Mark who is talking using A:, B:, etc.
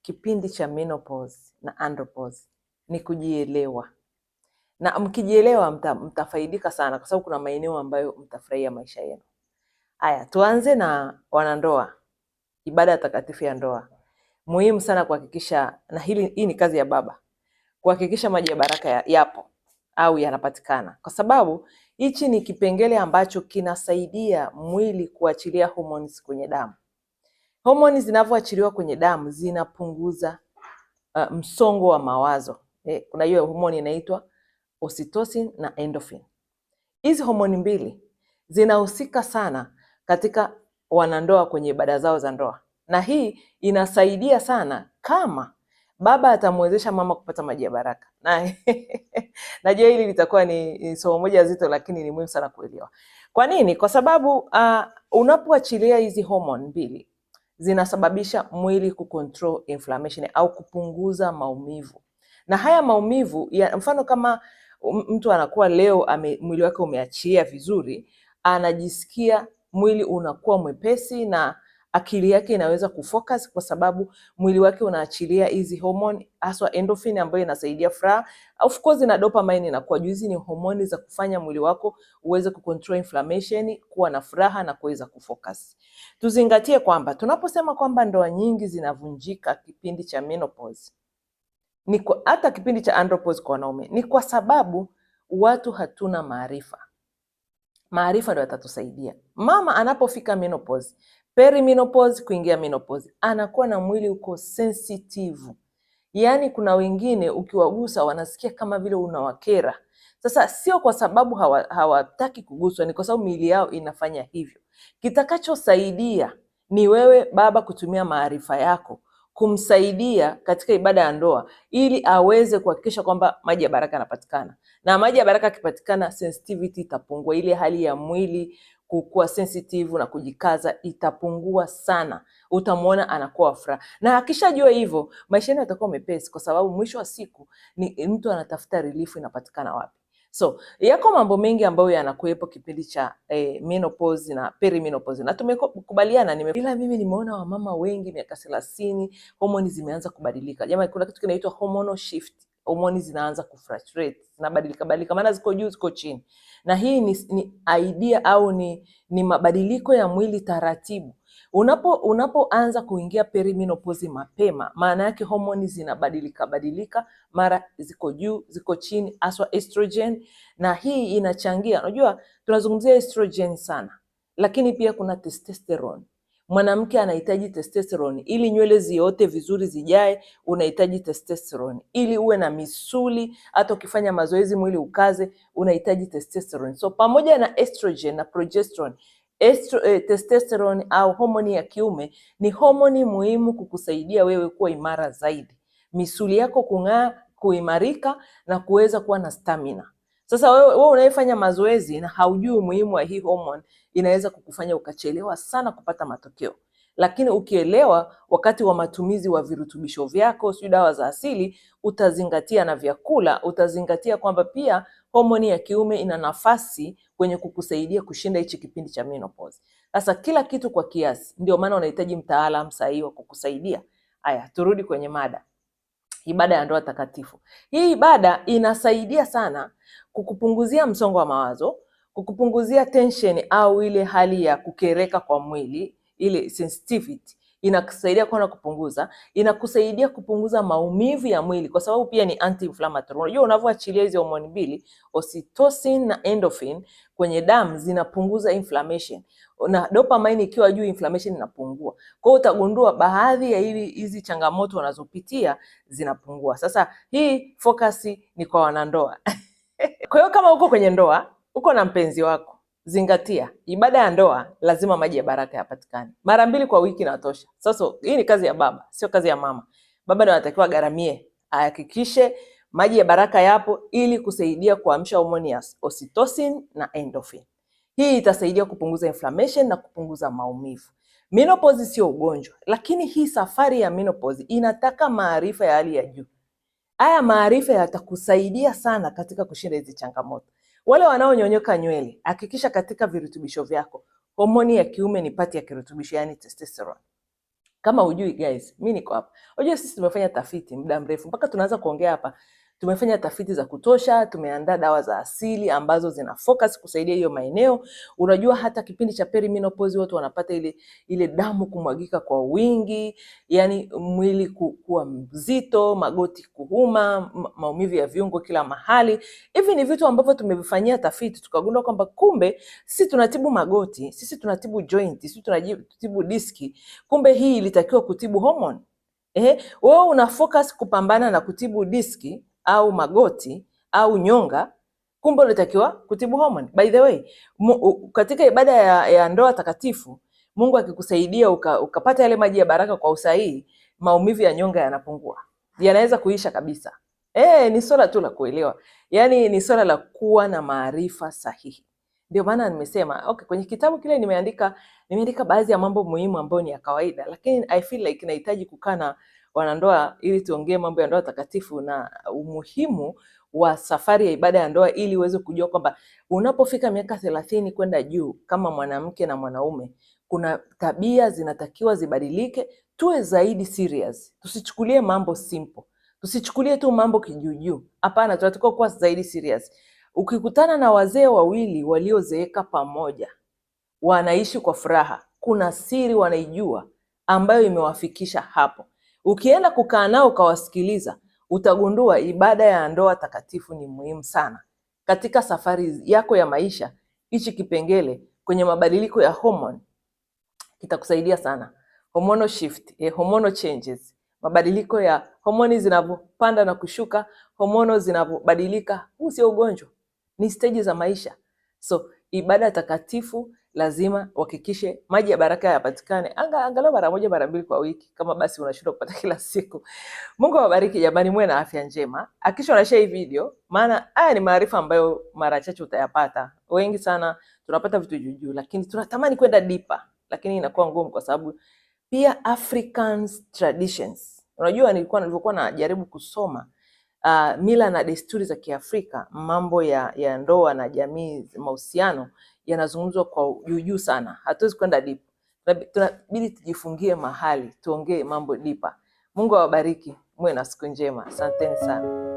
A: kipindi cha menopause na andropause ni kujielewa, na mkijielewa mtafaidika sana, kwa sababu kuna maeneo ambayo mtafurahia maisha yenu. Haya, tuanze na wanandoa. Ibada takatifu ya ndoa, muhimu sana kuhakikisha, na hii ni kazi ya baba, kuhakikisha maji ya baraka yapo au yanapatikana, kwa sababu hichi ni kipengele ambacho kinasaidia mwili kuachilia hormones kwenye damu. Hormones zinavyoachiliwa kwenye damu zinapunguza msongo wa mawazo. Kuna hiyo homoni inaitwa oxytocin na endorphin. Hizi homoni mbili zinahusika sana katika wanandoa kwenye ibada zao za ndoa, na hii inasaidia sana kama baba atamwezesha mama kupata maji ya baraka. Na najua hili litakuwa ni somo moja zito, lakini ni muhimu sana kuelewa. Kwa nini? Kwa sababu unapoachilia hizi homoni mbili zinasababisha mwili kucontrol inflammation au kupunguza maumivu. Na haya maumivu ya mfano, kama mtu anakuwa leo mwili wake umeachia vizuri, anajisikia mwili unakuwa mwepesi na akili yake inaweza kufocus, kwa sababu mwili wake unaachilia hizi hormone, haswa endorphin ambayo inasaidia furaha. Of course na dopamine inakuwa juu. Hizi ni hormone za kufanya mwili wako uweze kucontrol inflammation, kuwa na furaha na kuweza kufocus. Tuzingatie kwamba tunaposema kwamba ndoa nyingi zinavunjika kipindi cha menopause, hata kipindi cha andropause kwa wanaume, ni kwa sababu watu hatuna maarifa. Maarifa ndio yatatusaidia. Mama anapofika menopause, perimenopause kuingia menopause, anakuwa na mwili uko sensitive. Yaani kuna wengine ukiwagusa wanasikia kama vile unawakera. Sasa sio kwa sababu hawataki kuguswa, ni kwa sababu miili yao inafanya hivyo. Kitakachosaidia ni wewe baba kutumia maarifa yako kumsaidia katika ibada ya ndoa, ili aweze kuhakikisha kwamba maji ya baraka yanapatikana. Na maji ya baraka yakipatikana, sensitivity itapungua, ile hali ya mwili kukuwa sensitive na kujikaza itapungua sana. Utamwona anakuwa furaha, na akishajua hivyo maisha yake yatakuwa mepesi, kwa sababu mwisho wa siku ni mtu anatafuta relief inapatikana wapi. So yako mambo mengi ambayo yanakuwepo kipindi cha menopause na perimenopause, na tumekubaliana. Ila mimi nimeona wamama wengi miaka 30 homoni zimeanza kubadilika. Jamani, kuna kitu kinaitwa hormonal shift. Homoni zinaanza kufluctuate, zinabadilika, maana ziko juu ziko chini, na hii ni idea au ni mabadiliko ya mwili taratibu. Unapoanza kuingia perimenopause mapema, maana yake homoni zinabadilika, mara ziko juu ziko chini, haswa estrogen, na hii inachangia. Unajua tunazungumzia estrogen sana, lakini pia kuna testosterone. Mwanamke anahitaji testosterone ili nywele ziote vizuri zijae, unahitaji testosterone ili uwe na misuli, hata ukifanya mazoezi mwili ukaze, unahitaji testosterone. So pamoja na estrogen na progesterone, testosterone au homoni ya kiume ni homoni muhimu kukusaidia wewe kuwa imara zaidi, misuli yako kung'aa, kuimarika na kuweza kuwa na stamina. Sasa wewe unayefanya mazoezi na haujui umuhimu wa hii hormone, inaweza kukufanya ukachelewa sana kupata matokeo. Lakini ukielewa wakati wa matumizi wa virutubisho vyako, sio dawa za asili, utazingatia na vyakula, utazingatia kwamba pia homoni ya kiume ina nafasi kwenye kukusaidia kushinda hichi kipindi cha menopause. Sasa kila kitu kwa kiasi, ndio maana unahitaji mtaalamu sahihi wa kukusaidia. Haya, turudi kwenye mada. Ibada ya ndoa takatifu. Hii ibada inasaidia sana kukupunguzia msongo wa mawazo, kukupunguzia tension au ile hali ya kukereka kwa mwili, ile sensitivity. Inakusaidia kwa kupunguza, inakusaidia kupunguza maumivu ya mwili, kwa sababu pia ni anti-inflammatory. Unajua unavyoachilia hizo hormone mbili, oxytocin na endorphin kwenye damu, zinapunguza inflammation. Na dopamine ikiwa juu, inflammation inapungua. Kwa hiyo utagundua baadhi ya hizi changamoto wanazopitia zinapungua. Sasa hii focus ni kwa wanandoa. Kwa hiyo kama uko kwenye ndoa, uko na mpenzi wako, zingatia ibada ya ndoa, lazima maji ya baraka yapatikane. Mara 2 kwa wiki inatosha. Sasa hii ni kazi ya baba, sio kazi ya mama. Baba ndio anatakiwa garamie, ahakikishe maji ya baraka yapo ili kusaidia kuamsha homoni ya oxytocin na endorphin. Hii itasaidia kupunguza inflammation na kupunguza maumivu. Menopause sio ugonjwa, lakini hii safari ya menopause inataka maarifa ya hali ya juu. Haya maarifa yatakusaidia sana katika kushinda hizi changamoto. Wale wanaonyonyoka nywele, hakikisha katika virutubisho vyako homoni ya kiume ni pati ya kirutubisho, yani testosterone. Kama hujui guys, mimi niko hapa. Unajua sisi tumefanya tafiti muda mrefu mpaka tunaanza kuongea hapa. Tumefanya tafiti za kutosha, tumeandaa dawa za asili ambazo zina focus kusaidia hiyo maeneo. Unajua hata kipindi cha perimenopause watu wanapata ile damu kumwagika kwa wingi, yani mwili kuwa mzito, magoti kuuma, maumivu ya viungo kila mahali. Hivi ni vitu ambavyo tumevifanyia tafiti tukagundua kwamba kumbe sisi tunatibu magoti, sisi tunatibu joint, sisi tunatibu diski. Kumbe hii ilitakiwa kutibu hormone. Wewe una focus kupambana na kutibu diski au magoti au nyonga, kumbe unatakiwa kutibu hormone. By the way, katika ibada ya ndoa takatifu, Mungu akikusaidia ukapata yale maji ya baraka kwa usahihi, maumivu ya nyonga yanapungua, yanaweza kuisha kabisa. Ni swala tu la kuelewa, yani ni swala la kuwa na maarifa sahihi. Ndio maana nimesema okay, kwenye kitabu kile nimeandika baadhi ya mambo muhimu ambayo ni ya kawaida, lakini I feel like inahitaji kukaa na wanandoa ili tuongee mambo ya ndoa takatifu na umuhimu wa safari ya ibada ya ndoa, ili uweze kujua kwamba unapofika miaka 30 kwenda juu, kama mwanamke na mwanaume, kuna tabia zinatakiwa zibadilike. Tuwe zaidi serious, tusichukulie mambo simple, tusichukulie tu mambo kijuujuu. Hapana, tunatakiwa kuwa zaidi serious. Ukikutana na wazee wawili waliozeeka pamoja, wanaishi kwa furaha, kuna siri wanaijua ambayo imewafikisha hapo. Ukienda kukaa nao ukawasikiliza, utagundua ibada ya ndoa takatifu ni muhimu sana katika safari yako ya maisha. Hichi kipengele kwenye mabadiliko ya hormone kitakusaidia sana. Hormonal shift, hormonal changes, mabadiliko ya homoni zinavyopanda na kushuka, hormones zinavyobadilika. Huu sio ugonjwa, ni stage za maisha. So ibada takatifu lazima uhakikishe maji ya baraka yapatikane angalau mara moja mara mbili kwa wiki, kama basi unashindwa kupata kila siku. Mungu awabariki jamani, muwe na afya njema. Hakikisha una share hii video, maana haya ni maarifa ambayo mara chache utayapata. Wengi sana tunapata vitu juu, lakini tunatamani kwenda deeper, lakini inakuwa ngumu kwa sababu pia Africans traditions. Unajua nilivyokuwa najaribu kusoma mila na desturi za Kiafrika, mambo ya ndoa na jamii, mahusiano yanazungumzwa kwa juu sana. Hatuwezi kwenda deep. Tunabidi tujifungie mahali, tuongee mambo deeper. Mungu awabariki. Muwe na siku njema. Asanteni sana.